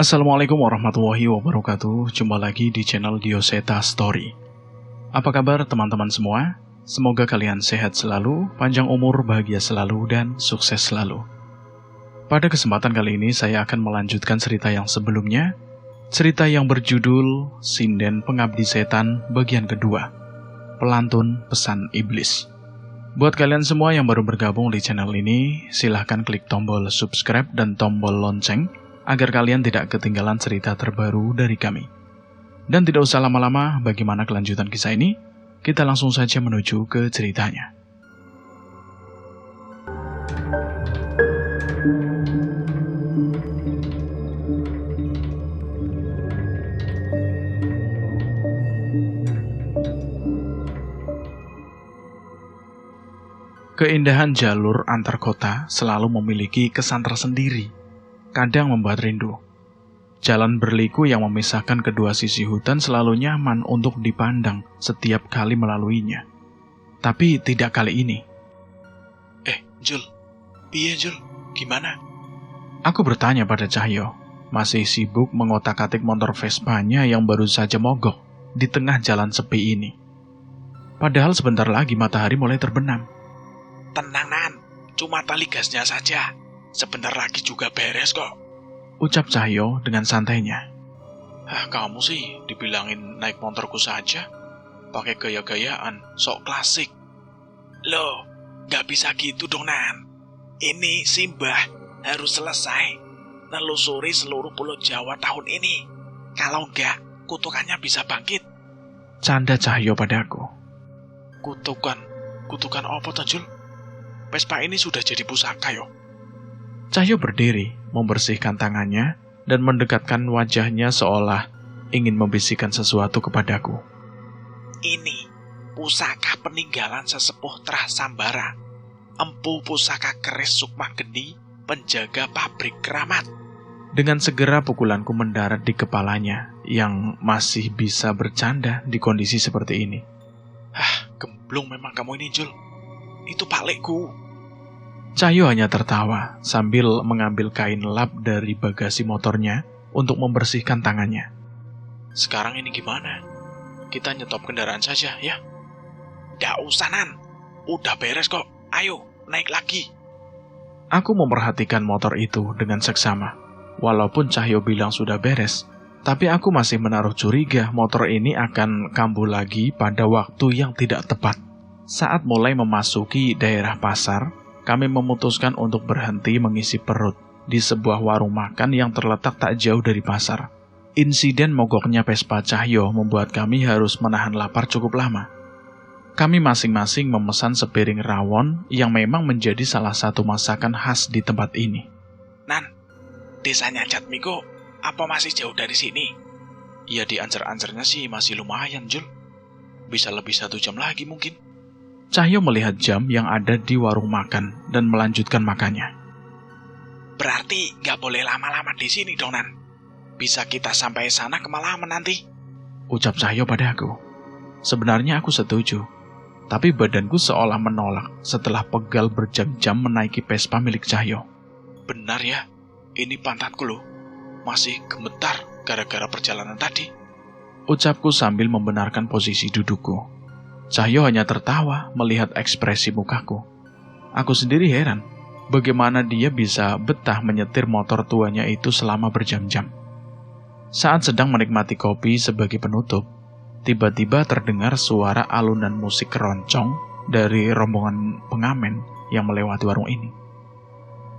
Assalamualaikum warahmatullahi wabarakatuh. Jumpa lagi di channel Dioseta Story. Apa kabar teman-teman semua? Semoga kalian sehat selalu, panjang umur, bahagia selalu, dan sukses selalu. Pada kesempatan kali ini saya akan melanjutkan cerita yang sebelumnya. Cerita yang berjudul Sinden Pengabdi Setan bagian kedua, Pelantun Pesan Iblis. Buat kalian semua yang baru bergabung di channel ini, silahkan klik tombol subscribe dan tombol lonceng agar kalian tidak ketinggalan cerita terbaru dari kami. Dan tidak usah lama-lama, bagaimana kelanjutan kisah ini? Kita langsung saja menuju ke ceritanya. Keindahan jalur antar kota selalu memiliki kesan tersendiri, kadang membuat rindu. Jalan berliku yang memisahkan kedua sisi hutan selalu nyaman untuk dipandang setiap kali melaluinya. Tapi tidak kali ini. Jul, piye Jul, gimana? Aku bertanya pada Cahyo, masih sibuk mengotak-atik motor Vespanya yang baru saja mogok di tengah jalan sepi ini. Padahal sebentar lagi matahari mulai terbenam. Tenang Nan, cuma tali gasnya saja. Sebentar lagi juga beres kok. Ucap Cahyo dengan santainya. Kamu sih dibilangin naik motorku saja. Pakai gaya-gayaan, sok klasik. Loh, gak bisa gitu dong Nan. Ini Simbah harus selesai nelusuri seluruh pulau Jawa tahun ini. Kalau enggak, kutukannya bisa bangkit. Canda Cahyo padaku. Kutukan apa Tanjul? Vespa ini sudah jadi pusaka yo. Cahyo berdiri, membersihkan tangannya, dan mendekatkan wajahnya seolah ingin membisikkan sesuatu kepadaku. Ini pusaka peninggalan sesepuh Trah Sambara, Empu Pusaka Keris Sukma Geni, penjaga pabrik keramat. Dengan segera pukulanku mendarat di kepalanya, yang masih bisa bercanda di kondisi seperti ini. Gemblung memang kamu ini Jul. Itu paklikku. Cahyo hanya tertawa sambil mengambil kain lap dari bagasi motornya untuk membersihkan tangannya. Sekarang ini gimana? Kita nyetop kendaraan saja ya? Nggak usah Nan, udah beres kok. Ayo, naik lagi. Aku memperhatikan motor itu dengan seksama. Walaupun Cahyo bilang sudah beres, tapi aku masih menaruh curiga motor ini akan kambuh lagi pada waktu yang tidak tepat. Saat mulai memasuki daerah pasar, kami memutuskan untuk berhenti mengisi perut di sebuah warung makan yang terletak tak jauh dari pasar. Insiden mogoknya Vespa Cahyo membuat kami harus menahan lapar cukup lama. Kami masing-masing memesan sepiring rawon yang memang menjadi salah satu masakan khas di tempat ini. Nan, desanya Jatmiko apa masih jauh dari sini? Ya di ancer-ancernya sih masih lumayan Jul. Bisa lebih 1 jam lagi mungkin. Cahyo melihat jam yang ada di warung makan dan melanjutkan makannya. Berarti nggak boleh lama-lama di sini dong Nan. Bisa kita sampai sana kemalaman nanti. Ucap Cahyo padaku. Sebenarnya aku setuju, tapi badanku seolah menolak setelah pegal berjam-jam menaiki Vespa milik Cahyo. Benar ya, ini pantatku loh. Masih gemetar gara-gara perjalanan tadi. Ucapku sambil membenarkan posisi dudukku. Cahyo hanya tertawa melihat ekspresi mukaku. Aku sendiri heran, bagaimana dia bisa betah menyetir motor tuanya itu selama berjam-jam. Saat sedang menikmati kopi sebagai penutup, tiba-tiba terdengar suara alunan musik keroncong dari rombongan pengamen yang melewati warung ini.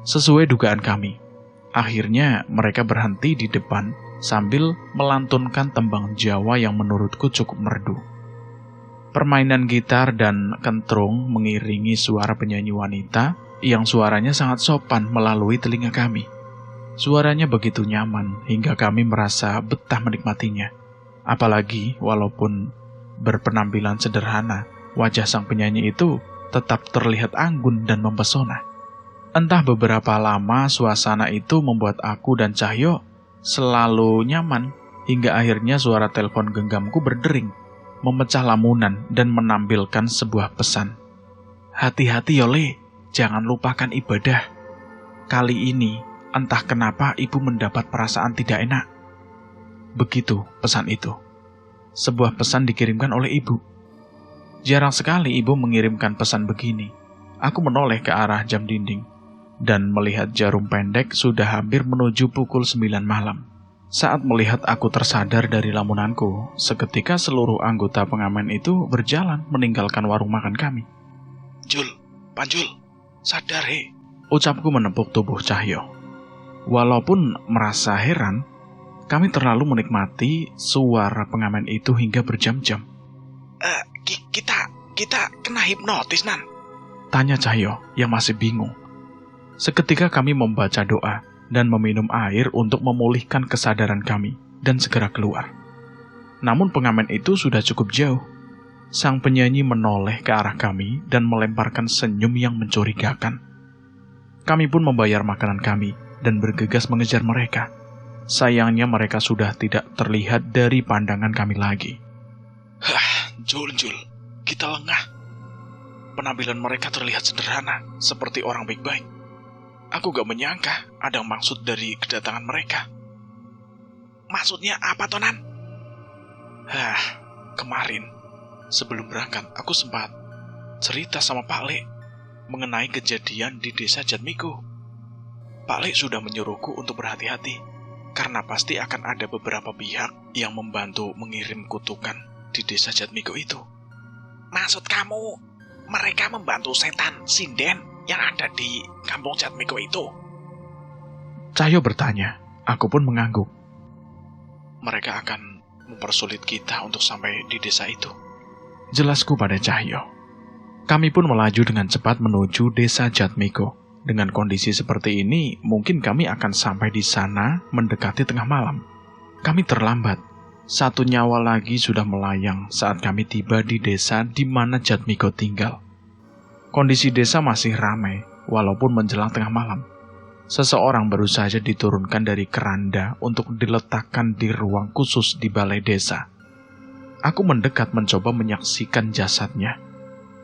Sesuai dugaan kami, akhirnya mereka berhenti di depan sambil melantunkan tembang Jawa yang menurutku cukup merdu. Permainan gitar dan kentrung mengiringi suara penyanyi wanita yang suaranya sangat sopan melalui telinga kami. Suaranya begitu nyaman hingga kami merasa betah menikmatinya. Apalagi walaupun berpenampilan sederhana, wajah sang penyanyi itu tetap terlihat anggun dan mempesona. Entah beberapa lama suasana itu membuat aku dan Cahyo selalu nyaman hingga akhirnya suara telepon genggamku berdering, memecah lamunan dan menampilkan sebuah pesan. Hati-hati Yole, jangan lupakan ibadah. Kali ini Entah kenapa ibu mendapat perasaan tidak enak. Begitu pesan itu. Sebuah pesan dikirimkan oleh ibu. Jarang sekali ibu mengirimkan pesan begini. Aku menoleh ke arah jam dinding dan melihat jarum pendek sudah hampir menuju pukul 9 malam. Saat melihat aku tersadar dari lamunanku, seketika seluruh anggota pengamen itu berjalan meninggalkan warung makan kami. Jul, Panjul, sadar he. Ucapku menepuk tubuh Cahyo. Walaupun merasa heran, kami terlalu menikmati suara pengamen itu hingga berjam-jam. Kita kena hipnotis, Nan. Tanya Cahyo yang masih bingung. Seketika kami membaca doa dan meminum air untuk memulihkan kesadaran kami dan segera keluar. Namun pengamen itu sudah cukup jauh. Sang penyanyi menoleh ke arah kami dan melemparkan senyum yang mencurigakan. Kami pun membayar makanan kami dan bergegas mengejar mereka. Sayangnya mereka sudah tidak terlihat dari pandangan kami lagi. Jul, kita lengah. Penampilan mereka terlihat sederhana, seperti orang baik-baik. Aku gak menyangka ada maksud dari kedatangan mereka. Maksudnya apa, Tonan? Kemarin, sebelum berangkat, aku sempat cerita sama Pak Le mengenai kejadian di desa Jatmiko. Pak Le sudah menyuruhku untuk berhati-hati, karena pasti akan ada beberapa pihak yang membantu mengirim kutukan di desa Jatmiko itu. Maksud kamu, mereka membantu setan sinden yang ada di kampung Jatmiko itu? Cahyo bertanya. Aku pun mengangguk. Mereka akan mempersulit kita untuk sampai di desa itu. Jelasku pada Cahyo. Kami pun melaju dengan cepat menuju desa Jatmiko. Dengan kondisi seperti ini, mungkin kami akan sampai di sana mendekati tengah malam. Kami terlambat. Satu nyawa lagi sudah melayang saat kami tiba di desa di mana Jatmiko tinggal. Kondisi desa masih ramai, walaupun menjelang tengah malam. Seseorang baru saja diturunkan dari keranda untuk diletakkan di ruang khusus di balai desa. Aku mendekat mencoba menyaksikan jasadnya.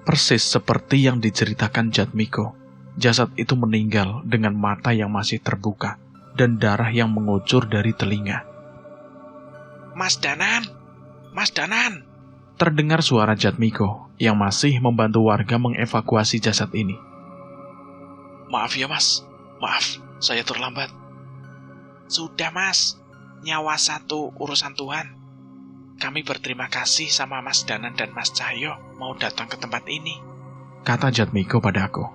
Persis seperti yang diceritakan Jatmiko. Jasad itu meninggal dengan mata yang masih terbuka dan darah yang mengucur dari telinga. Mas Danan! Terdengar suara Jatmiko yang masih membantu warga mengevakuasi jasad ini. Maaf ya, Mas. Maaf, saya terlambat. Sudah, Mas. Nyawa satu urusan Tuhan. Kami berterima kasih sama Mas Danan dan Mas Cahyo mau datang ke tempat ini, kata Jatmiko padaku.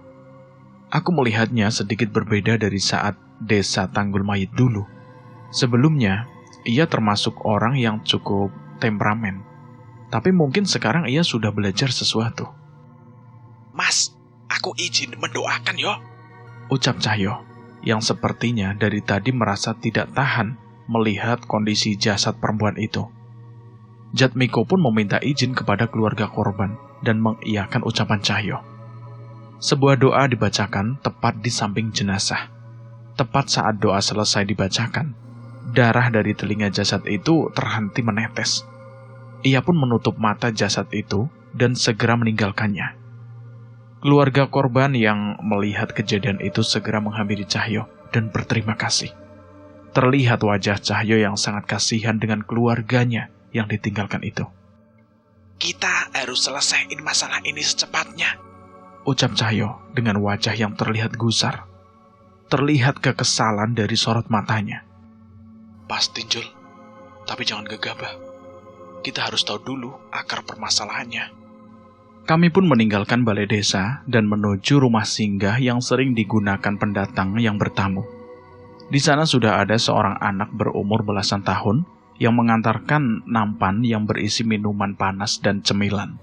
Aku melihatnya sedikit berbeda dari saat desa Tanggul Mayit dulu. Sebelumnya, ia termasuk orang yang cukup temperamen. Tapi mungkin sekarang ia sudah belajar sesuatu. Mas, aku izin mendoakan yo, ucap Cahyo, yang sepertinya dari tadi merasa tidak tahan melihat kondisi jasad perempuan itu. Jatmiko pun meminta izin kepada keluarga korban dan mengiyakan ucapan Cahyo. Sebuah doa dibacakan tepat di samping jenazah. Tepat saat doa selesai dibacakan, darah dari telinga jasad itu terhenti menetes. Ia pun menutup mata jasad itu dan segera meninggalkannya. Keluarga korban yang melihat kejadian itu segera menghampiri Cahyo dan berterima kasih. Terlihat wajah Cahyo yang sangat kasihan dengan keluarganya yang ditinggalkan itu. Kita harus selesaiin masalah ini secepatnya, ucap Cahyo dengan wajah yang terlihat gusar. Terlihat kekesalan dari sorot matanya. Pasti, Jul. Tapi jangan gegabah. Kita harus tahu dulu akar permasalahannya. Kami pun meninggalkan balai desa dan menuju rumah singgah yang sering digunakan pendatang yang bertamu. Di sana sudah ada seorang anak berumur belasan tahun yang mengantarkan nampan yang berisi minuman panas dan cemilan.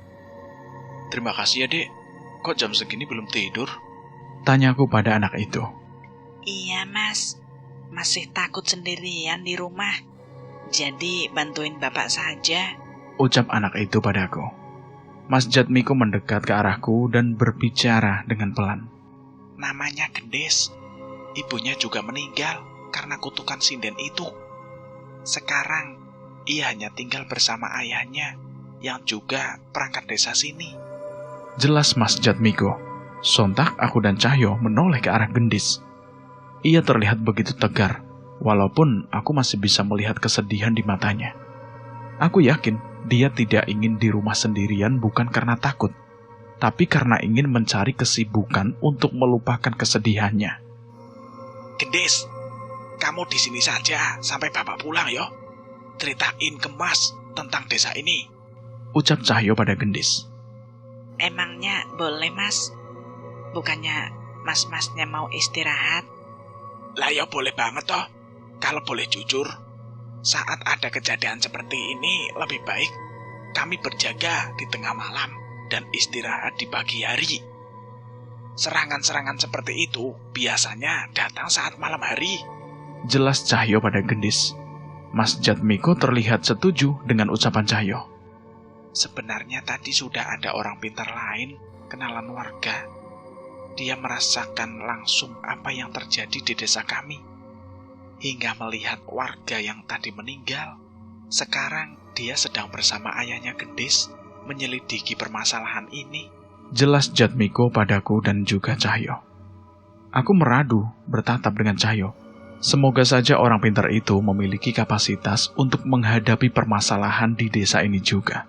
Terima kasih ya, Dek. Kok jam segini belum tidur? Tanyaku pada anak itu. Iya, Mas. Masih takut sendirian di rumah. Jadi bantuin Bapak saja, ucap anak itu padaku. Mas Jatmiko mendekat ke arahku dan berbicara dengan pelan. Namanya Gendis. Ibunya juga meninggal karena kutukan sinden itu. Sekarang, ia hanya tinggal bersama ayahnya yang juga perangkat desa sini. Jelas Mas Jatmiko. Sontak aku dan Cahyo menoleh ke arah Gendis. Ia terlihat begitu tegar, walaupun aku masih bisa melihat kesedihan di matanya. Aku yakin dia tidak ingin di rumah sendirian bukan karena takut, tapi karena ingin mencari kesibukan untuk melupakan kesedihannya. Gendis, kamu di sini saja sampai bapak pulang yo. Ceritain ke Mas tentang desa ini. Ucap Cahyo pada Gendis. Emangnya boleh, Mas? Bukannya mas-masnya mau istirahat? Lah ya boleh banget toh. Kalau boleh jujur, saat ada kejadian seperti ini lebih baik kami berjaga di tengah malam dan istirahat di pagi hari. Serangan-serangan seperti itu biasanya datang saat malam hari. Jelas Cahyo pada Gendis. Mas Jatmiko terlihat setuju dengan ucapan Cahyo. Sebenarnya tadi sudah ada orang pintar lain, kenalan warga. Dia merasakan langsung apa yang terjadi di desa kami. Hingga melihat warga yang tadi meninggal. Sekarang dia sedang bersama ayahnya Gendis menyelidiki permasalahan ini. Jelas Jatmiko padaku dan juga Cahyo. Aku meradu bertatap dengan Cahyo. Semoga saja orang pintar itu memiliki kapasitas untuk menghadapi permasalahan di desa ini juga.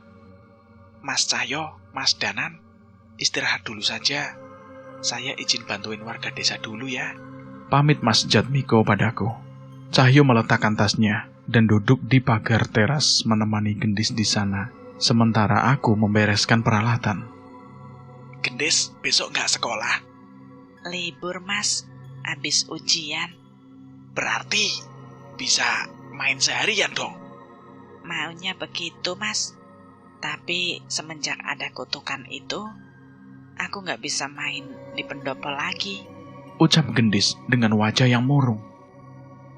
Mas Cahyo, Mas Danan, istirahat dulu saja. Saya izin bantuin warga desa dulu ya. Pamit Mas Jatmiko padaku. Cahyo meletakkan tasnya dan duduk di pagar teras menemani Gendis di sana, sementara aku membereskan peralatan. Gendis, besok nggak sekolah? Libur, Mas. Habis ujian. Berarti bisa main seharian dong? Maunya begitu, Mas. Tapi semenjak ada kutukan itu, aku nggak bisa main di pendopo lagi. Ucap Gendis dengan wajah yang murung.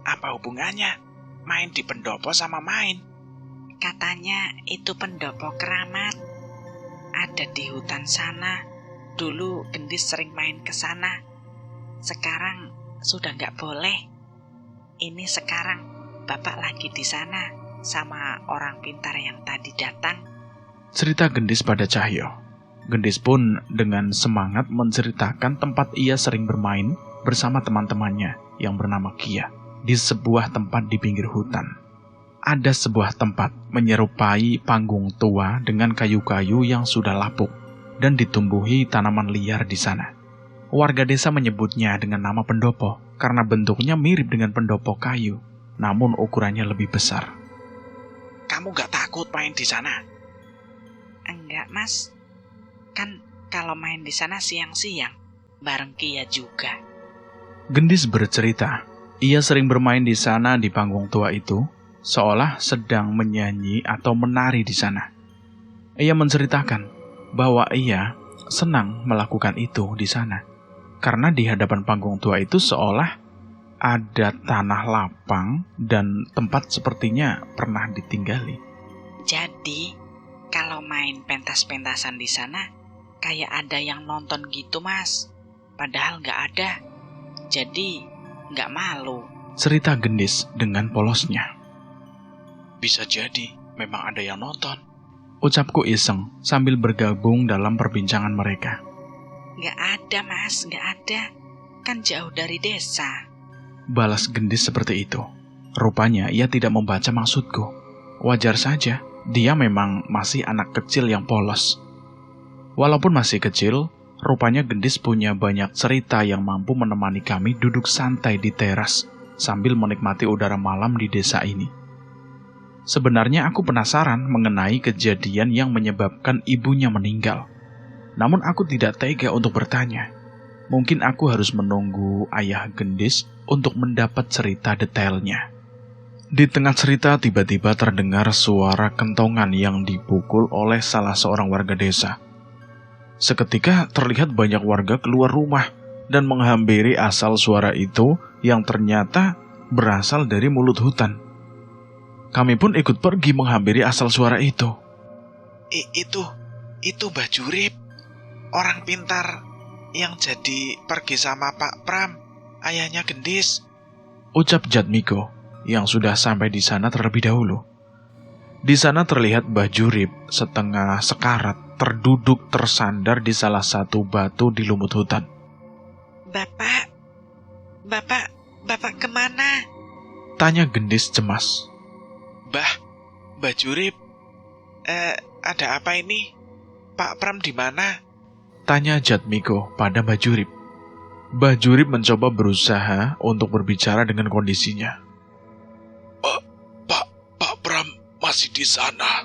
Apa hubungannya main di pendopo sama main? Katanya itu pendopo keramat. Ada di hutan sana. Dulu Gendis sering main ke sana. Sekarang sudah nggak boleh. Ini sekarang Bapak lagi di sana sama orang pintar yang tadi datang. Cerita Gendis pada Cahyo. Gendis pun dengan semangat menceritakan tempat ia sering bermain bersama teman-temannya yang bernama Kia di sebuah tempat di pinggir hutan. Ada sebuah tempat menyerupai panggung tua dengan kayu-kayu yang sudah lapuk dan ditumbuhi tanaman liar di sana. Warga desa menyebutnya dengan nama pendopo karena bentuknya mirip dengan pendopo kayu, namun ukurannya lebih besar. Kamu nggak takut main di sana? Enggak, Mas. Kan kalau main di sana siang-siang, bareng Kia juga. Gendis bercerita, ia sering bermain di sana di panggung tua itu, seolah sedang menyanyi atau menari di sana. Ia menceritakan bahwa ia senang melakukan itu di sana, karena di hadapan panggung tua itu seolah ada tanah lapang dan tempat sepertinya pernah ditinggali. Jadi, kalau main pentas-pentasan di sana, kayak ada yang nonton gitu, Mas. Padahal nggak ada. Jadi, nggak malu. Cerita Gendis dengan polosnya. Bisa jadi, memang ada yang nonton. Ucapku iseng sambil bergabung dalam perbincangan mereka. Nggak ada, Mas, nggak ada. Kan jauh dari desa. Balas Gendis seperti itu. Rupanya ia tidak membaca maksudku. Wajar saja, dia memang masih anak kecil yang polos. Walaupun masih kecil, rupanya Gendis punya banyak cerita yang mampu menemani kami duduk santai di teras sambil menikmati udara malam di desa ini. Sebenarnya aku penasaran mengenai kejadian yang menyebabkan ibunya meninggal. Namun aku tidak tega untuk bertanya. Mungkin aku harus menunggu ayah Gendis untuk mendapat cerita detailnya. Di tengah cerita tiba-tiba terdengar suara kentongan yang dipukul oleh salah seorang warga desa. Seketika terlihat banyak warga keluar rumah dan menghampiri asal suara itu yang ternyata berasal dari mulut hutan. Kami pun ikut pergi menghampiri asal suara itu. Itu Mbah Jurip, orang pintar yang jadi pergi sama Pak Pram, ayahnya Gendis. Ucap Jatmiko yang sudah sampai di sana terlebih dahulu. Di sana terlihat Mbah Jurip setengah sekarat terduduk tersandar di salah satu batu di lumut hutan. Bapak, Bapak kemana? Tanya Gendis cemas. Mbah Jurip, ada apa ini? Pak Pram di mana? Tanya Jatmiko pada Mbah Jurip. Mbah Jurip mencoba berusaha untuk berbicara dengan kondisinya. Pak Pram masih di sana,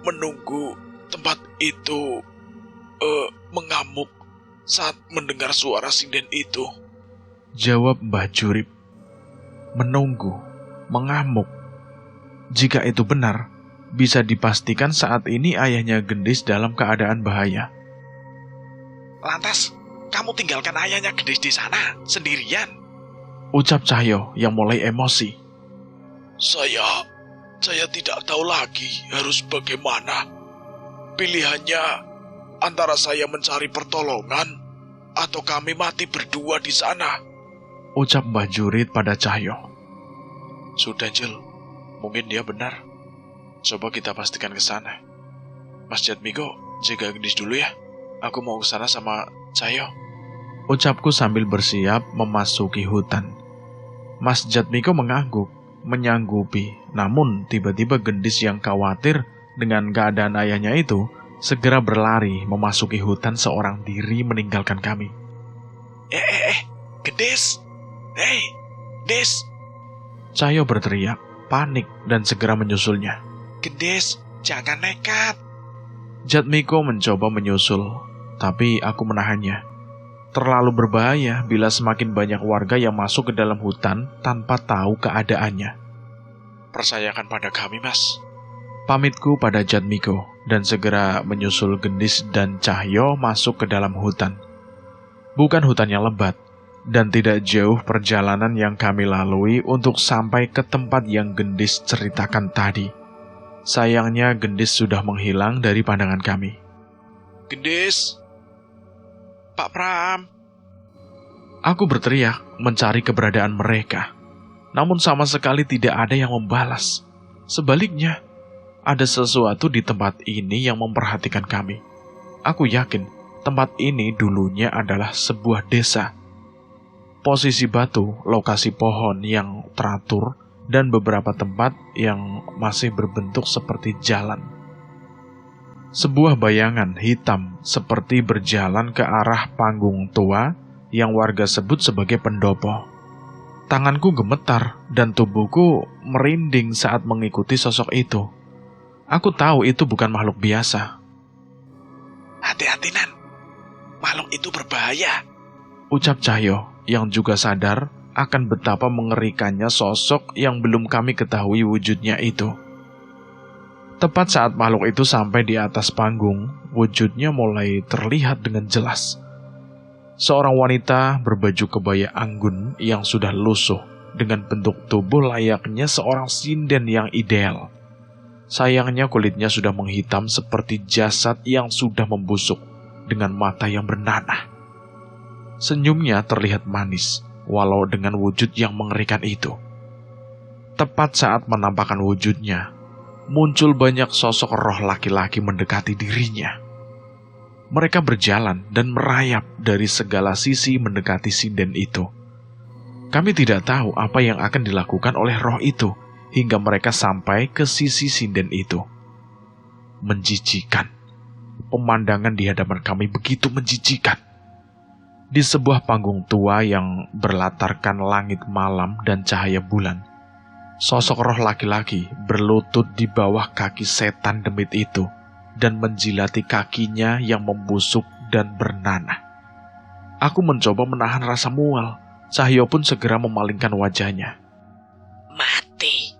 menunggu tempat itu mengamuk saat mendengar suara sinden itu. Jawab Mbah Jurip. Menunggu, mengamuk. Jika itu benar, bisa dipastikan saat ini ayahnya Gendis dalam keadaan bahaya. Lantas, kamu tinggalkan ayahnya Gendis di sana, sendirian? Ucap Cahyo yang mulai emosi. Saya tidak tahu lagi harus bagaimana. Pilihannya antara saya mencari pertolongan atau kami mati berdua di sana. Ucap Mbah Jurit pada Cahyo. Sudah, Jel. Mungkin dia benar. Coba kita pastikan ke sana. Mas Jatmiko, jaga Gendis dulu ya. Aku mau ke sana sama Cahyo. Ucapku sambil bersiap memasuki hutan. Mas Jatmiko mengangguk, menyanggupi. Namun tiba-tiba Gendis yang khawatir dengan keadaan ayahnya itu segera berlari memasuki hutan seorang diri meninggalkan kami. Gendis! Hei, Gendis! Cahyo berteriak, panik dan segera menyusulnya. Gendis, jangan nekat. Jatmiko mencoba menyusul, tapi aku menahannya. Terlalu berbahaya bila semakin banyak warga yang masuk ke dalam hutan tanpa tahu keadaannya. Percayakan pada kami, Mas. Pamitku pada Jatmiko dan segera menyusul Gendis dan Cahyo masuk ke dalam hutan. Bukan hutan yang lebat, dan tidak jauh perjalanan yang kami lalui untuk sampai ke tempat yang Gendis ceritakan tadi. Sayangnya Gendis sudah menghilang dari pandangan kami. Gendis! Pak Pram! Aku berteriak mencari keberadaan mereka. Namun sama sekali tidak ada yang membalas. Sebaliknya, ada sesuatu di tempat ini yang memperhatikan kami. Aku yakin tempat ini dulunya adalah sebuah desa. Posisi batu, lokasi pohon yang teratur, dan beberapa tempat yang masih berbentuk seperti jalan. Sebuah bayangan hitam seperti berjalan ke arah panggung tua yang warga sebut sebagai pendopo. Tanganku gemetar dan tubuhku merinding saat mengikuti sosok itu. Aku tahu itu bukan makhluk biasa. Hati-hati, Nan. Makhluk itu berbahaya. Ucap Cahyo yang juga sadar akan betapa mengerikannya sosok yang belum kami ketahui wujudnya itu. Tepat saat makhluk itu sampai di atas panggung, wujudnya mulai terlihat dengan jelas. Seorang wanita berbaju kebaya anggun yang sudah lusuh dengan bentuk tubuh layaknya seorang sinden yang ideal. Sayangnya kulitnya sudah menghitam seperti jasad yang sudah membusuk dengan mata yang bernanah. Senyumnya terlihat manis, walau dengan wujud yang mengerikan itu. Tepat saat menampakkan wujudnya, muncul banyak sosok roh laki-laki mendekati dirinya. Mereka berjalan dan merayap dari segala sisi mendekati sinden itu. Kami tidak tahu apa yang akan dilakukan oleh roh itu hingga mereka sampai ke sisi sinden itu. Menjijikan. Pemandangan di hadapan kami begitu menjijikan. Di sebuah panggung tua yang berlatarkan langit malam dan cahaya bulan, sosok roh laki-laki berlutut di bawah kaki setan demit itu dan menjilati kakinya yang membusuk dan bernanah. Aku mencoba menahan rasa mual. Cahyo pun segera memalingkan wajahnya. Mati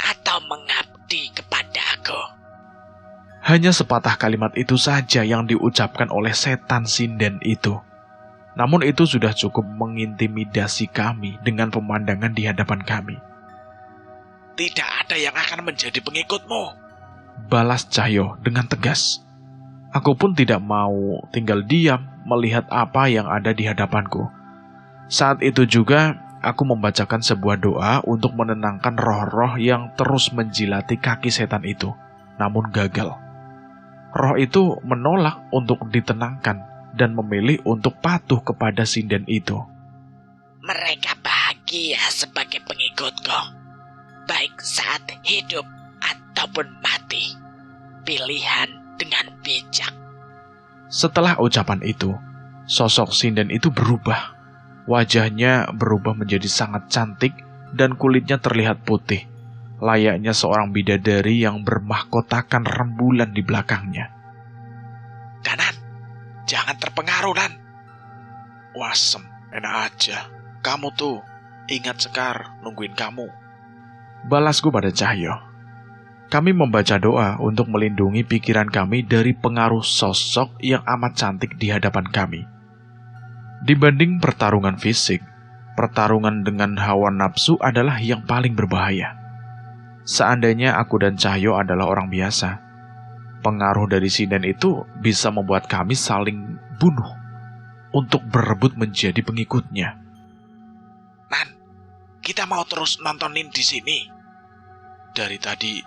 atau mengabdi kepadaku. Hanya sepatah kalimat itu saja yang diucapkan oleh setan sinden itu. Namun itu sudah cukup mengintimidasi kami dengan pemandangan di hadapan kami. Tidak ada yang akan menjadi pengikutmu. Balas Cahyo dengan tegas. Aku pun tidak mau tinggal diam melihat apa yang ada di hadapanku. Saat itu juga aku membacakan sebuah doa untuk menenangkan roh-roh yang terus menjilati kaki setan itu. Namun gagal. Roh itu menolak untuk ditenangkan dan memilih untuk patuh kepada sinden itu. Mereka bahagia hidup ataupun mati. Pilihan dengan bijak. Setelah ucapan itu, sosok sinden itu berubah. Wajahnya berubah menjadi sangat cantik dan kulitnya terlihat putih, layaknya seorang bidadari yang bermahkotakan rembulan di belakangnya. Danan, jangan terpengaruh, Nan. Wasem, enak aja. Kamu tuh, ingat Sekar nungguin kamu. Balasku pada Cahyo. Kami membaca doa untuk melindungi pikiran kami dari pengaruh sosok yang amat cantik di hadapan kami. Dibanding pertarungan fisik, pertarungan dengan hawa nafsu adalah yang paling berbahaya. Seandainya aku dan Cahyo adalah orang biasa, pengaruh dari sinden itu bisa membuat kami saling bunuh untuk berebut menjadi pengikutnya. Nan, kita mau terus nontonin di sini. Dari tadi,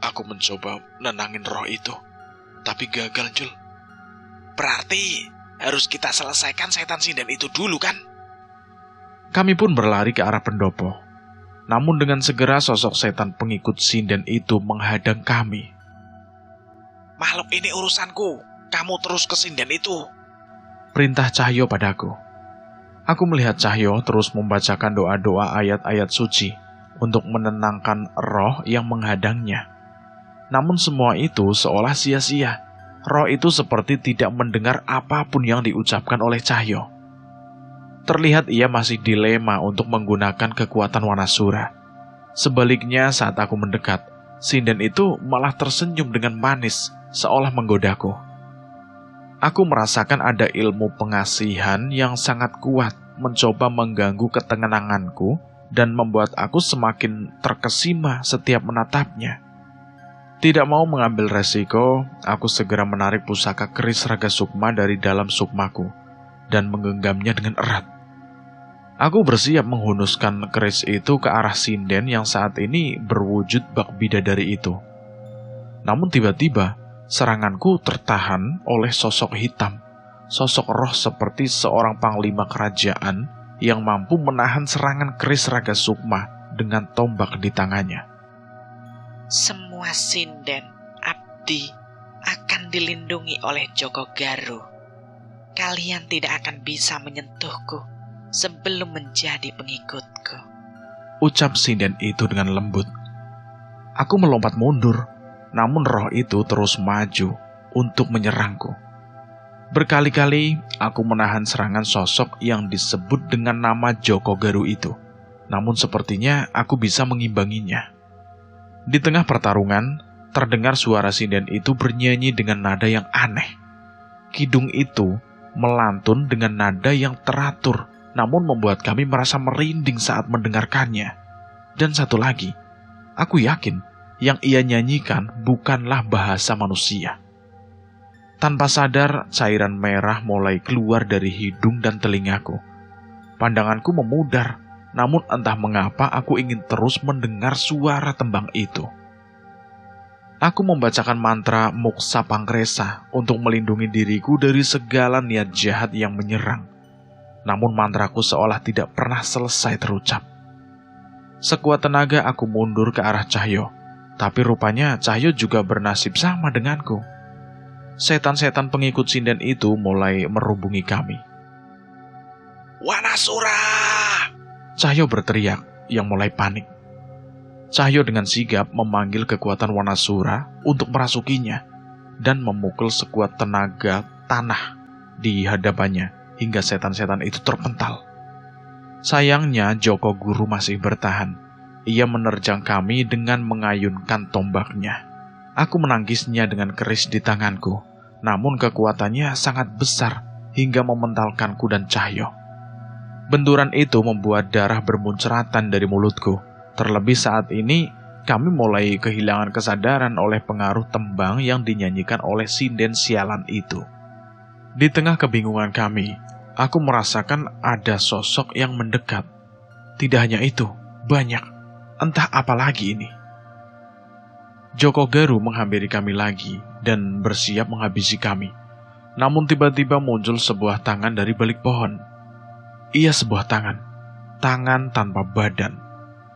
aku mencoba nenangin roh itu, tapi gagal, Jul. Berarti harus kita selesaikan setan sinden itu dulu, kan? Kami pun berlari ke arah pendopo. Namun dengan segera sosok setan pengikut sinden itu menghadang kami. Makhluk ini urusanku. Kamu terus ke sinden itu. Perintah Cahyo padaku. Aku melihat Cahyo terus membacakan doa-doa ayat-ayat suci untuk menenangkan roh yang menghadangnya. Namun semua itu seolah sia-sia. Roh itu seperti tidak mendengar apapun yang diucapkan oleh Cahyo. Terlihat ia masih dilema untuk menggunakan kekuatan Wanasura. Sebaliknya saat aku mendekat, sinden itu malah tersenyum dengan manis, seolah menggodaku. Aku merasakan ada ilmu pengasihan yang sangat kuat mencoba mengganggu ketenanganku dan membuat aku semakin terkesima setiap menatapnya. Tidak mau mengambil resiko, aku segera menarik pusaka keris Raga Sukma dari dalam sukmaku dan menggenggamnya dengan erat. Aku bersiap menghunuskan keris itu ke arah sinden yang saat ini berwujud bak bidadari itu. Namun tiba-tiba, seranganku tertahan oleh sosok hitam, sosok roh seperti seorang panglima kerajaan yang mampu menahan serangan keris Raga Sukma dengan tombak di tangannya. Semua sinden abdi akan dilindungi oleh Joko Garu. Kalian tidak akan bisa menyentuhku sebelum menjadi pengikutku. Ucap sinden itu dengan lembut. Aku melompat mundur, namun roh itu terus maju untuk menyerangku. Berkali-kali aku menahan serangan sosok yang disebut dengan nama Joko Garu itu. Namun sepertinya aku bisa mengimbanginya. Di tengah pertarungan, terdengar suara sinden itu bernyanyi dengan nada yang aneh. Kidung itu melantun dengan nada yang teratur, namun membuat kami merasa merinding saat mendengarkannya. Dan satu lagi, aku yakin yang ia nyanyikan bukanlah bahasa manusia. Tanpa sadar, cairan merah mulai keluar dari hidung dan telingaku. Pandanganku memudar, namun entah mengapa aku ingin terus mendengar suara tembang itu. Aku membacakan mantra Moksa Pangkresa untuk melindungi diriku dari segala niat jahat yang menyerang. Namun mantraku seolah tidak pernah selesai terucap. Sekuat tenaga aku mundur ke arah Cahyo, tapi rupanya Cahyo juga bernasib sama denganku. Setan-setan pengikut sinden itu mulai merubungi kami. Wanasura! Cahyo berteriak yang mulai panik. Cahyo dengan sigap memanggil kekuatan Wanasura untuk merasukinya dan memukul sekuat tenaga tanah di hadapannya hingga setan-setan itu terpental. Sayangnya Joko Guru masih bertahan. Ia menerjang kami dengan mengayunkan tombaknya. Aku menangkisnya dengan keris di tanganku, namun kekuatannya sangat besar hingga mementalkanku dan Cahyo. Benturan itu membuat darah bermunceratan dari mulutku. Terlebih saat ini, kami mulai kehilangan kesadaran oleh pengaruh tembang yang dinyanyikan oleh sinden sialan itu. Di tengah kebingungan kami, aku merasakan ada sosok yang mendekat. Tidak hanya itu, banyak. Entah apa lagi ini. Joko Garu menghampiri kami lagi dan bersiap menghabisi kami. Namun tiba-tiba muncul sebuah tangan dari balik pohon. Ia sebuah tangan tanpa badan.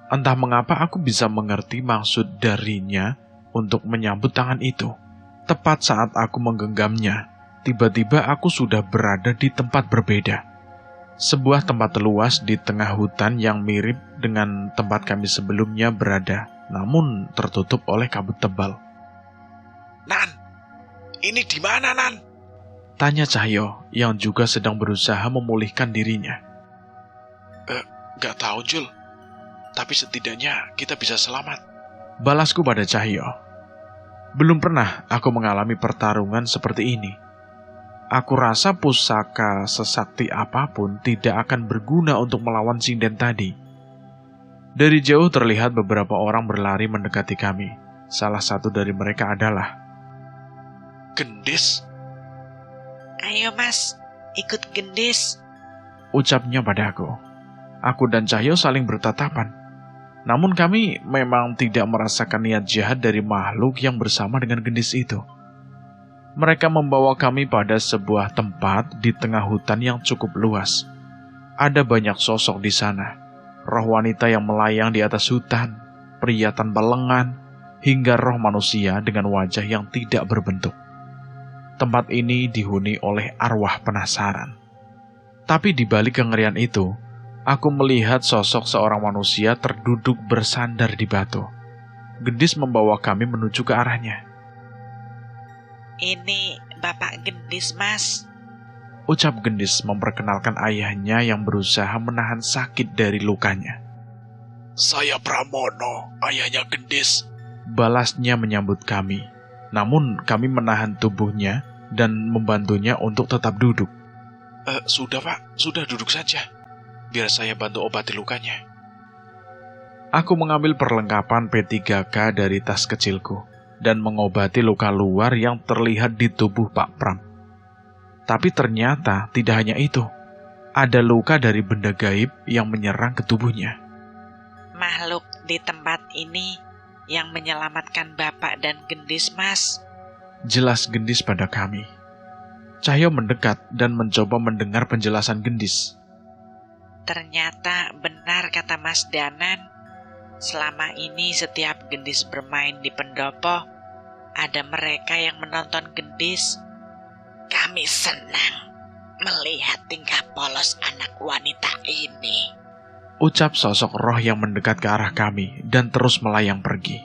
Entah mengapa aku bisa mengerti maksud darinya untuk menyambut tangan itu. Tepat saat aku menggenggamnya, tiba-tiba aku sudah berada di tempat berbeda. Sebuah tempat luas di tengah hutan yang mirip dengan tempat kami sebelumnya berada, namun tertutup oleh kabut tebal. Nan, ini di mana, Nan? Tanya Cahyo yang juga sedang berusaha memulihkan dirinya. Gak tahu, Jul. Tapi setidaknya kita bisa selamat. Balasku pada Cahyo. Belum pernah aku mengalami pertarungan seperti ini. Aku rasa pusaka sesakti apapun tidak akan berguna untuk melawan sinden tadi. Dari jauh terlihat beberapa orang berlari mendekati kami. Salah satu dari mereka adalah Gendis? Ayo mas, ikut Gendis. ucapnya padaku. Aku dan Cahyo saling bertatapan. Namun kami memang tidak merasakan niat jahat dari makhluk yang bersama dengan Gendis itu. Mereka membawa kami pada sebuah tempat di tengah hutan yang cukup luas. Ada banyak sosok di sana. Roh wanita yang melayang di atas hutan, pria tanpa lengan, hingga roh manusia dengan wajah yang tidak berbentuk. Tempat ini dihuni oleh arwah penasaran. Tapi di balik kengerian itu, aku melihat sosok seorang manusia terduduk bersandar di batu. Gendis membawa kami menuju ke arahnya. Ini Bapak Gendis mas. Ucap Gendis memperkenalkan ayahnya yang berusaha menahan sakit dari lukanya. Saya Pramono, ayahnya Gendis. Balasnya menyambut kami. Namun kami menahan tubuhnya dan membantunya untuk tetap duduk. Sudah Pak, sudah duduk saja. Biar saya bantu obati lukanya. Aku mengambil perlengkapan P3K dari tas kecilku dan mengobati luka luar yang terlihat di tubuh Pak Pram. Tapi ternyata tidak hanya itu. Ada luka dari benda gaib yang menyerang ke tubuhnya. Makhluk di tempat ini yang menyelamatkan Bapak dan Gendis mas. Jelas Gendis pada kami. Cahyo mendekat dan mencoba mendengar penjelasan Gendis. Ternyata benar kata Mas Danan. Selama ini setiap Gendis bermain di pendopo, ada mereka yang menonton Gendis. Kami senang melihat tingkah polos anak wanita ini. Ucap sosok roh yang mendekat ke arah kami dan terus melayang pergi.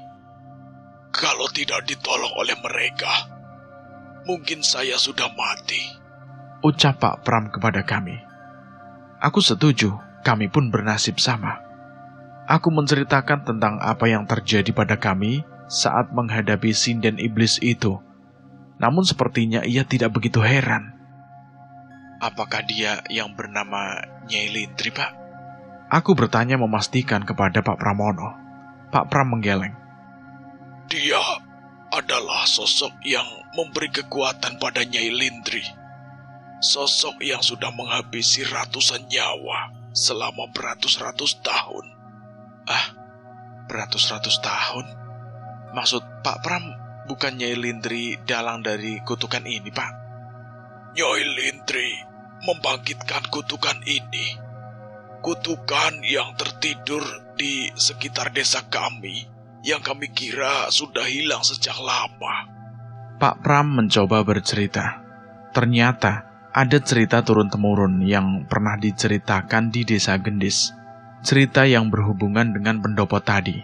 Kalau tidak ditolong oleh mereka, mungkin saya sudah mati. Ucap Pak Pram kepada kami. Aku setuju, kami pun bernasib sama. Aku menceritakan tentang apa yang terjadi pada kami saat menghadapi sinden iblis itu. Namun sepertinya ia tidak begitu heran. Apakah dia yang bernama Nyai Lindri, Pak? Aku bertanya memastikan kepada Pak Pramono. Pak Pram menggeleng. Dia adalah sosok yang memberi kekuatan pada Nyai Lindri. Sosok yang sudah menghabisi ratusan nyawa selama beratus-ratus tahun. Beratus-ratus tahun? Maksud Pak Pram bukan Nyai Lindri dalang dari kutukan ini, Pak? Nyai Lindri membangkitkan kutukan ini. Kutukan yang tertidur di sekitar desa kami yang kami kira sudah hilang sejak lama. Pak Pram mencoba bercerita. Ternyata ada cerita turun-temurun yang pernah diceritakan di desa Gendis. Cerita yang berhubungan dengan pendopo tadi.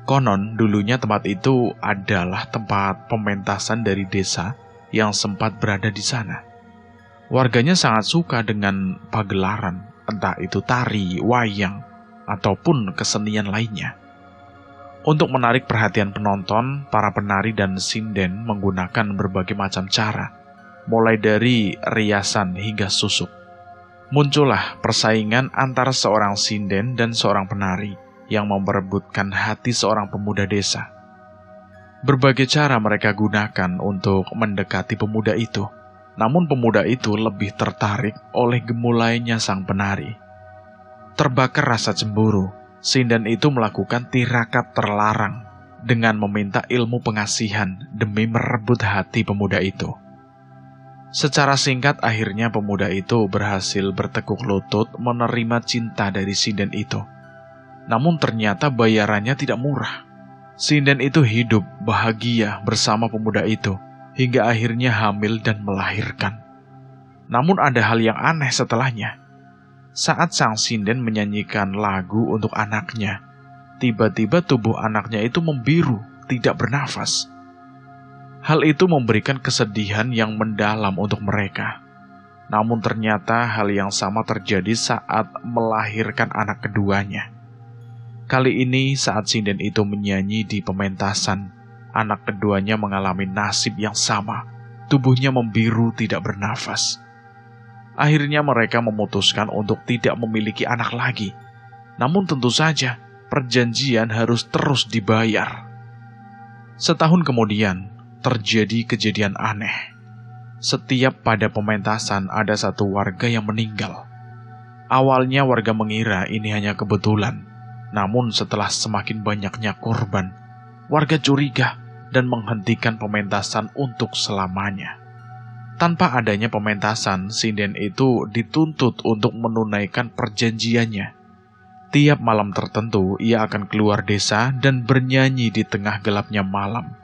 Konon dulunya tempat itu adalah tempat pementasan dari desa yang sempat berada di sana. Warganya sangat suka dengan pagelaran, entah itu tari, wayang, ataupun kesenian lainnya. Untuk menarik perhatian penonton, para penari dan sinden menggunakan berbagai macam cara, mulai dari riasan hingga susuk. Muncullah persaingan antara seorang sinden dan seorang penari yang memperebutkan hati seorang pemuda desa. Berbagai cara mereka gunakan untuk mendekati pemuda itu, namun pemuda itu lebih tertarik oleh gemulainya sang penari. Terbakar rasa cemburu, sinden itu melakukan tirakat terlarang dengan meminta ilmu pengasihan demi merebut hati pemuda itu. Secara singkat akhirnya pemuda itu berhasil bertekuk lutut menerima cinta dari sinden itu. Namun ternyata bayarannya tidak murah. Sinden itu hidup bahagia bersama pemuda itu hingga akhirnya hamil dan melahirkan. Namun ada hal yang aneh setelahnya. Saat sang sinden menyanyikan lagu untuk anaknya, tiba-tiba tubuh anaknya itu membiru, tidak bernafas. Hal itu memberikan kesedihan yang mendalam untuk mereka. Namun ternyata hal yang sama terjadi saat melahirkan anak keduanya. Kali ini saat sinden itu menyanyi di pementasan, anak keduanya mengalami nasib yang sama. Tubuhnya membiru, tidak bernafas. Akhirnya mereka memutuskan untuk tidak memiliki anak lagi. Namun tentu saja, perjanjian harus terus dibayar. Setahun kemudian, terjadi kejadian aneh. Setiap pada pementasan ada satu warga yang meninggal. Awalnya warga mengira ini hanya kebetulan. Namun setelah semakin banyaknya korban, warga curiga dan menghentikan pementasan untuk selamanya. Tanpa adanya pementasan, sinden itu dituntut untuk menunaikan perjanjiannya. Tiap malam tertentu, ia akan keluar desa dan bernyanyi di tengah gelapnya malam.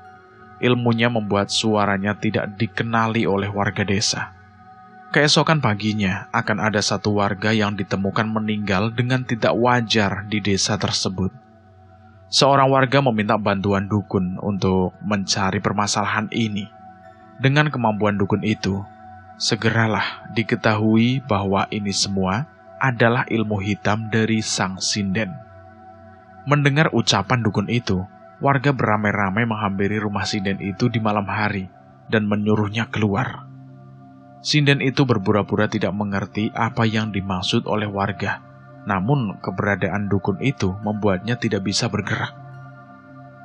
Ilmunya membuat suaranya tidak dikenali oleh warga desa. Keesokan paginya, akan ada satu warga yang ditemukan meninggal dengan tidak wajar di desa tersebut. Seorang warga meminta bantuan dukun untuk mencari permasalahan ini. Dengan kemampuan dukun itu, segeralah diketahui bahwa ini semua adalah ilmu hitam dari sang sinden. Mendengar ucapan dukun itu, warga beramai-ramai menghampiri rumah sinden itu di malam hari dan menyuruhnya keluar. Sinden itu berpura-pura tidak mengerti apa yang dimaksud oleh warga, namun keberadaan dukun itu membuatnya tidak bisa bergerak.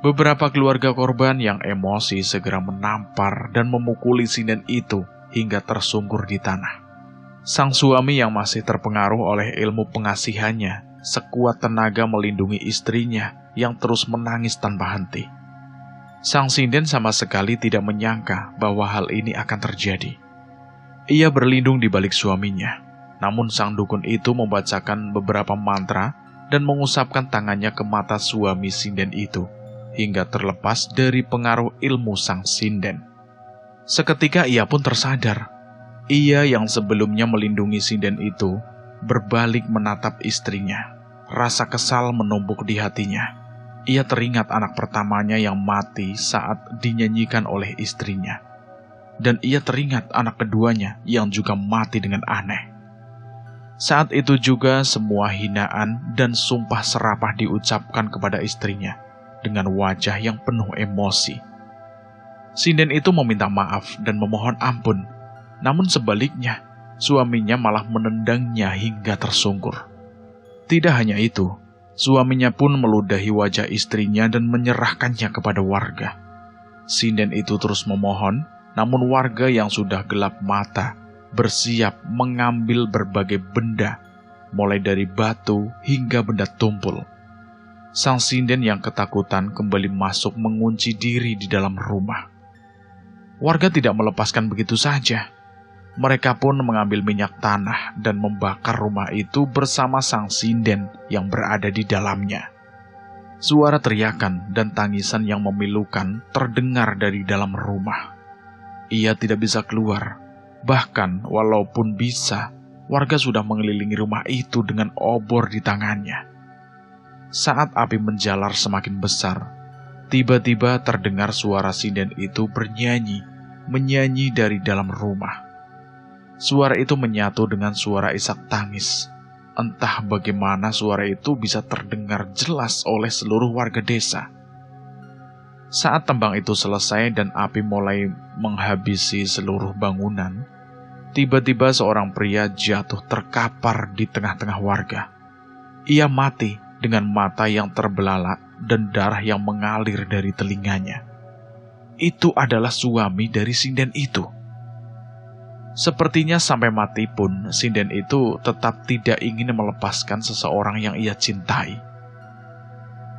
Beberapa keluarga korban yang emosi segera menampar dan memukuli sinden itu hingga tersungkur di tanah. Sang suami yang masih terpengaruh oleh ilmu pengasihannya sekuat tenaga melindungi istrinya yang terus menangis tanpa henti. Sang sinden sama sekali tidak menyangka bahwa hal ini akan terjadi. Ia berlindung di balik suaminya, namun sang dukun itu membacakan beberapa mantra dan mengusapkan tangannya ke mata suami sinden itu, hingga terlepas dari pengaruh ilmu sang sinden. Seketika ia pun tersadar. Ia yang sebelumnya melindungi sinden itu berbalik menatap istrinya. Rasa kesal menumpuk di hatinya. Ia teringat anak pertamanya yang mati saat dinyanyikan oleh istrinya. Dan ia teringat anak keduanya yang juga mati dengan aneh. Saat itu juga semua hinaan dan sumpah serapah diucapkan kepada istrinya dengan wajah yang penuh emosi. Sinden itu meminta maaf dan memohon ampun, namun sebaliknya, suaminya malah menendangnya hingga tersungkur. Tidak hanya itu, suaminya pun meludahi wajah istrinya dan menyerahkannya kepada warga. Sinden itu terus memohon, namun warga yang sudah gelap mata bersiap mengambil berbagai benda, mulai dari batu hingga benda tumpul. Sang sinden yang ketakutan kembali masuk mengunci diri di dalam rumah. Warga tidak melepaskan begitu saja. Mereka pun mengambil minyak tanah dan membakar rumah itu bersama sang sinden yang berada di dalamnya. Suara teriakan dan tangisan yang memilukan terdengar dari dalam rumah. Ia tidak bisa keluar. Bahkan walaupun bisa, warga sudah mengelilingi rumah itu dengan obor di tangannya. Saat api menjalar semakin besar, tiba-tiba terdengar suara sinden itu menyanyi dari dalam rumah. Suara itu menyatu dengan suara isak tangis. Entah bagaimana suara itu bisa terdengar jelas oleh seluruh warga desa. Saat tembang itu selesai dan api mulai menghabisi seluruh bangunan, tiba-tiba seorang pria jatuh terkapar di tengah-tengah warga. Ia mati dengan mata yang terbelalak dan darah yang mengalir dari telinganya. Itu adalah suami dari sinden itu. Sepertinya sampai mati pun, sinden itu tetap tidak ingin melepaskan seseorang yang ia cintai.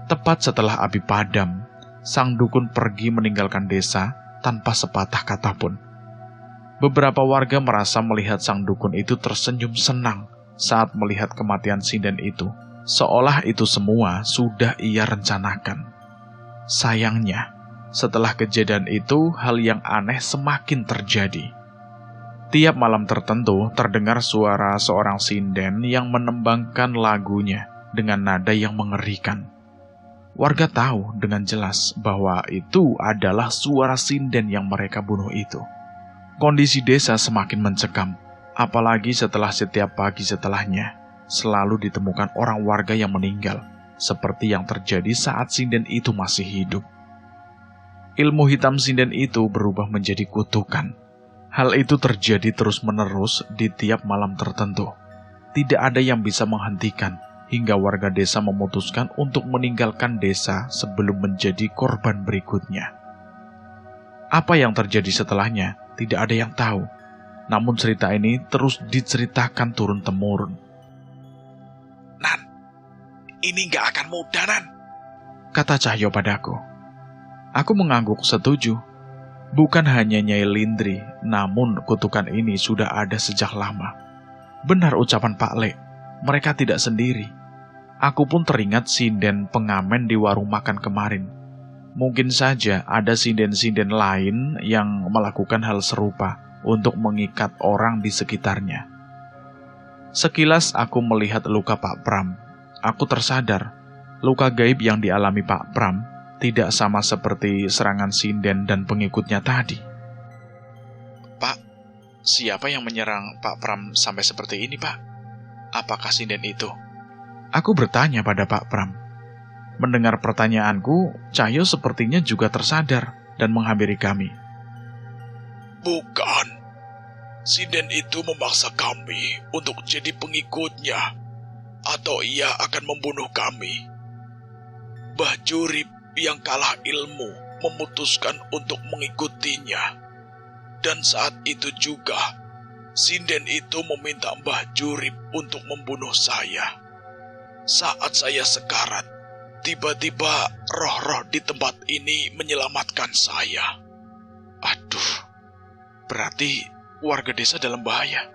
Tepat setelah api padam, sang dukun pergi meninggalkan desa tanpa sepatah kata pun. Beberapa warga merasa melihat sang dukun itu tersenyum senang saat melihat kematian sinden itu, seolah itu semua sudah ia rencanakan. Sayangnya, setelah kejadian itu, hal yang aneh semakin terjadi. Tiap malam tertentu terdengar suara seorang sinden yang menembangkan lagunya dengan nada yang mengerikan. Warga tahu dengan jelas bahwa itu adalah suara sinden yang mereka bunuh itu. Kondisi desa semakin mencekam, apalagi setelah setiap pagi setelahnya selalu ditemukan orang warga yang meninggal, seperti yang terjadi saat sinden itu masih hidup. Ilmu hitam sinden itu berubah menjadi kutukan. Hal itu terjadi terus-menerus di tiap malam tertentu. Tidak ada yang bisa menghentikan, hingga warga desa memutuskan untuk meninggalkan desa sebelum menjadi korban berikutnya. Apa yang terjadi setelahnya, tidak ada yang tahu. Namun cerita ini terus diceritakan turun-temurun. Nan, ini nggak akan mudah, Nan, kata Cahyo padaku. Aku mengangguk setuju. Bukan hanya Nyai Lindri, namun kutukan ini sudah ada sejak lama. Benar ucapan Pak Le, mereka tidak sendiri. Aku pun teringat sinden pengamen di warung makan kemarin. Mungkin saja ada sinden-sinden lain yang melakukan hal serupa untuk mengikat orang di sekitarnya. Sekilas aku melihat luka Pak Pram. Aku tersadar, luka gaib yang dialami Pak Pram tidak sama seperti serangan sinden dan pengikutnya tadi. Pak, siapa yang menyerang Pak Pram sampai seperti ini, Pak? Apakah sinden itu? Aku bertanya pada Pak Pram. Mendengar pertanyaanku, Cahyo sepertinya juga tersadar dan menghampiri kami. Bukan. Sinden itu memaksa kami untuk jadi pengikutnya, atau ia akan membunuh kami. Mbah Jurib yang kalah ilmu memutuskan untuk mengikutinya. Dan saat itu juga, sinden itu meminta Mbah Jurib untuk membunuh saya. Saat saya sekarat, tiba-tiba roh-roh di tempat ini menyelamatkan saya. Aduh, berarti warga desa dalam bahaya.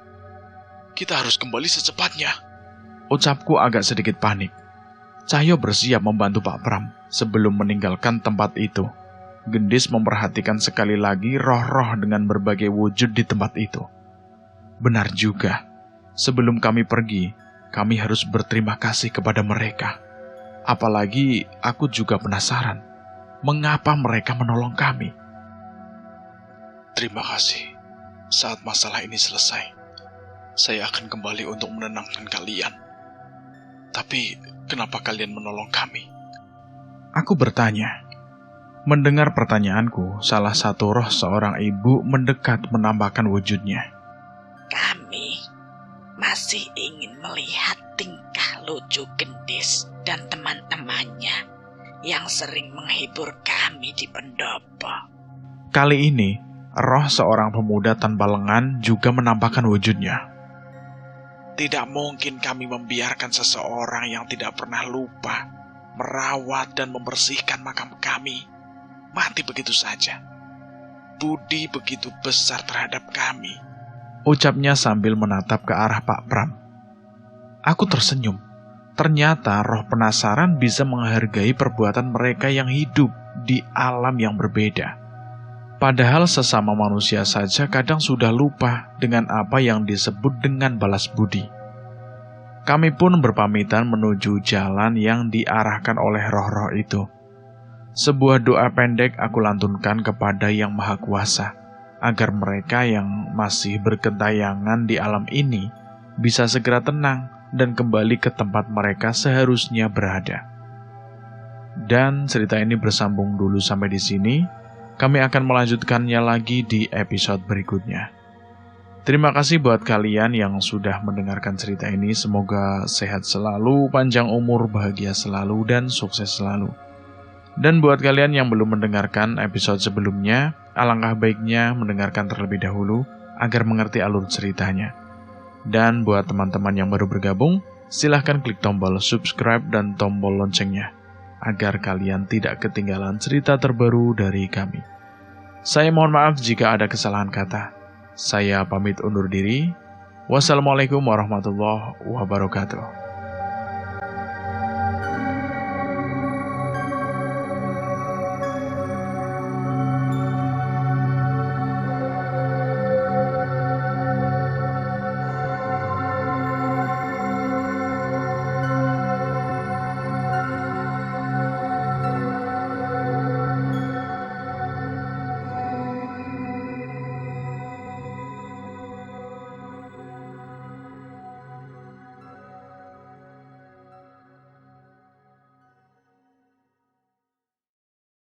Kita harus kembali secepatnya. Ucapku agak sedikit panik. Cahyo bersiap membantu Pak Pram sebelum meninggalkan tempat itu. Gendis memperhatikan sekali lagi roh-roh dengan berbagai wujud di tempat itu. Benar juga, sebelum kami pergi, kami harus berterima kasih kepada mereka. Apalagi aku juga penasaran, mengapa mereka menolong kami. Terima kasih. Saat masalah ini selesai, saya akan kembali untuk menenangkan kalian. Tapi, kenapa kalian menolong kami? Aku bertanya. Mendengar pertanyaanku, salah satu roh seorang ibu mendekat menampakkan wujudnya. Kami masih ingin melihat tingkah lucu Gendis dan teman-temannya yang sering menghibur kami di pendopo. Kali ini, roh seorang pemuda tanpa lengan juga menampakkan wujudnya. Tidak mungkin kami membiarkan seseorang yang tidak pernah lupa merawat dan membersihkan makam kami mati begitu saja. Budi begitu besar terhadap kami, ucapnya sambil menatap ke arah Pak Pram. Aku tersenyum. Ternyata roh penasaran bisa menghargai perbuatan mereka yang hidup di alam yang berbeda. Padahal sesama manusia saja kadang sudah lupa dengan apa yang disebut dengan balas budi. Kami pun berpamitan menuju jalan yang diarahkan oleh roh-roh itu. Sebuah doa pendek aku lantunkan kepada Yang Maha Kuasa, agar mereka yang masih bergentayangan di alam ini bisa segera tenang dan kembali ke tempat mereka seharusnya berada. Dan cerita ini bersambung dulu sampai di sini. Kami akan melanjutkannya lagi di episode berikutnya. Terima kasih buat kalian yang sudah mendengarkan cerita ini. Semoga sehat selalu, panjang umur, bahagia selalu, dan sukses selalu. Dan buat kalian yang belum mendengarkan episode sebelumnya, alangkah baiknya mendengarkan terlebih dahulu agar mengerti alur ceritanya. Dan buat teman-teman yang baru bergabung, silahkan klik tombol subscribe dan tombol loncengnya agar kalian tidak ketinggalan cerita terbaru dari kami. Saya mohon maaf jika ada kesalahan kata. Saya pamit undur diri. Wassalamualaikum warahmatullahi wabarakatuh.